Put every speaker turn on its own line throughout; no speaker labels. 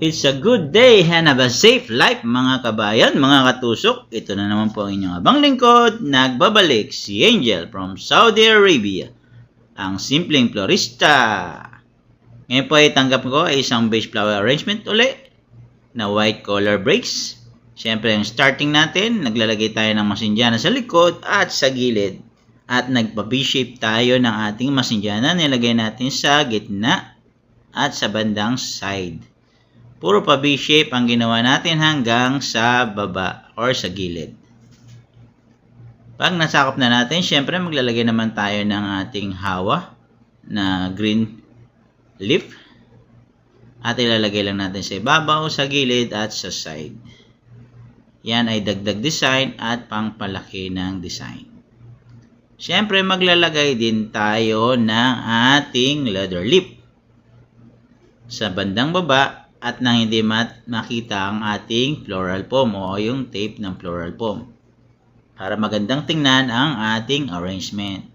It's a good day and have a safe life mga kabayan, mga katusok. Ito na naman po ang inyong abang lingkod. Nagbabalik si Angel from Saudi Arabia, ang simpleng florista. Ngayon po ay tanggap ko ay isang beige flower arrangement uli na white color breaks. Siyempre ang starting natin, naglalagay tayo ng masindyana sa likod at sa gilid. At nagpa-V-shape tayo ng ating masindyana, nilagay natin sa gitna at sa bandang side. Puro pa V-shape ang ginawa natin hanggang sa baba or sa gilid. Pag nasakop na natin, syempre maglalagay naman tayo ng ating hawa na green leaf. At ilalagay lang natin sa ibabaw, sa gilid at sa side. Yan ay dagdag design at pangpalaki ng design. Syempre maglalagay din tayo ng ating leather leaf sa bandang baba. At nang hindi makita ang ating floral foam o yung tape ng floral foam. Para magandang tingnan ang ating arrangement.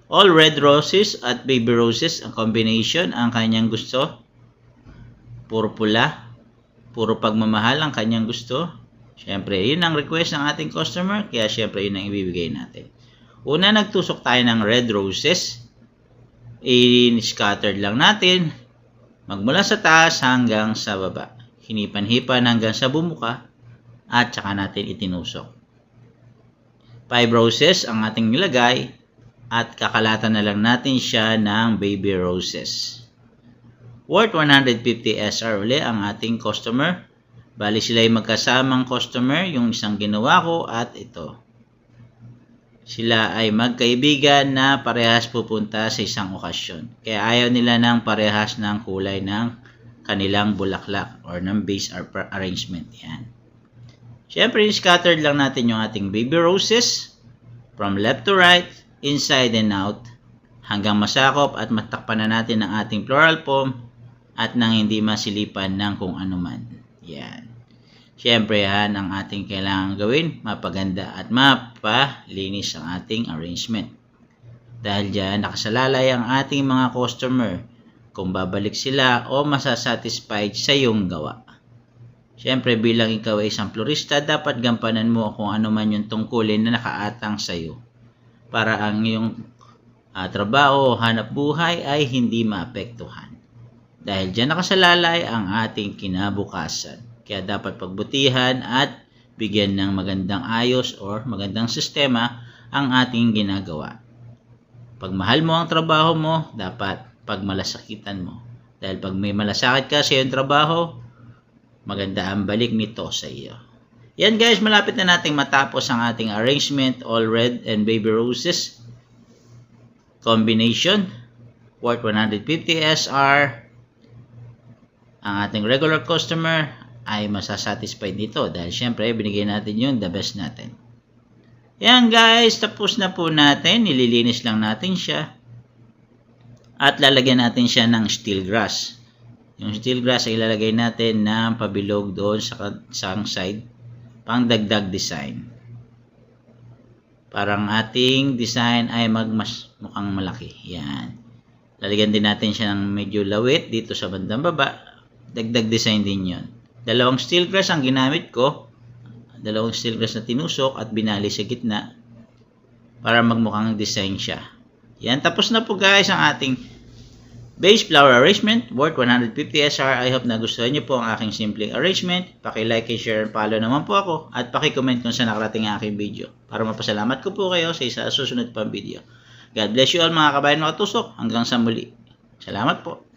All red roses at baby roses ang combination ang kanyang gusto. Puro pula, puro pagmamahal ang kanyang gusto. Siyempre, yun ang request ng ating customer, kaya siyempre yun ang ibibigay natin. Una, nagtusok tayo ng red roses. I-scattered lang natin. Magmula sa taas hanggang sa baba. Hinipan-hipan hanggang sa bumuka at saka natin itinusok. 5 roses ang ating nilagay at kakalatan na lang natin siya ng baby roses. Worth 150 SR uli ang ating customer. Bali sila ay magkasamang customer, yung isang ginawa ko at ito. Sila ay magkaibigan na parehas pupunta sa isang okasyon. Kaya ayaw nila ng parehas ng kulay ng kanilang bulaklak or ng base arrangement. Yan. Siyempre, scattered lang natin yung ating baby roses from left to right, inside and out, hanggang masakop at matakpan na natin ang ating floral foam at nang hindi masilipan ng kung ano man. Yan. Siyempre, yan ang ating kailangan gawin, mapaganda at mapalinis ang ating arrangement. Dahil dyan, nakasalalay ang ating mga customer kung babalik sila o masasatisfied sa iyong gawa. Siyempre, bilang ikaw ay isang florista, dapat gampanan mo kung ano man yung tungkulin na nakaatang sa iyo para ang iyong trabaho o hanap buhay ay hindi maapektuhan. Dahil dyan nakasalalay ang ating kinabukasan. Kaya dapat pagbutihan at bigyan ng magandang ayos or magandang sistema ang ating ginagawa. Pag mahal mo ang trabaho mo, dapat pagmalasakitan mo. Dahil pag may malasakit ka sa iyong trabaho, maganda ang balik nito sa iyo. Yan guys, malapit na nating matapos ang ating arrangement, all red and baby roses combination, worth 150 SR. Ang ating regular customer ay masasatisfied nito dahil syempre binigay natin yung the best natin. Yan guys, tapos na po natin. Nililinis lang natin siya. At lalagyan natin siya ng steel grass. Yung steel grass ay ilalagay natin ng pabilog doon sa side pang dagdag design. Parang ating design ay mukhang malaki. Yan. Lalagyan din natin siya ng medyo lawit dito sa bandang baba. Dagdag design din yon. Dalawang steel grass ang ginamit ko. Dalawang steel grass na tinusok at binali sa gitna para magmukhang design siya. Yan, tapos na po guys ang ating base flower arrangement worth 150 SR. I hope nagustuhan niyo po ang aking simpleng arrangement. Paki-like and share and follow naman po ako at paki-comment kung saan nakarating ang aking video para mapasalamat ko po kayo sa isa susunod pang video. God bless you all mga kabayan mga katusok. Hanggang sa muli. Salamat po.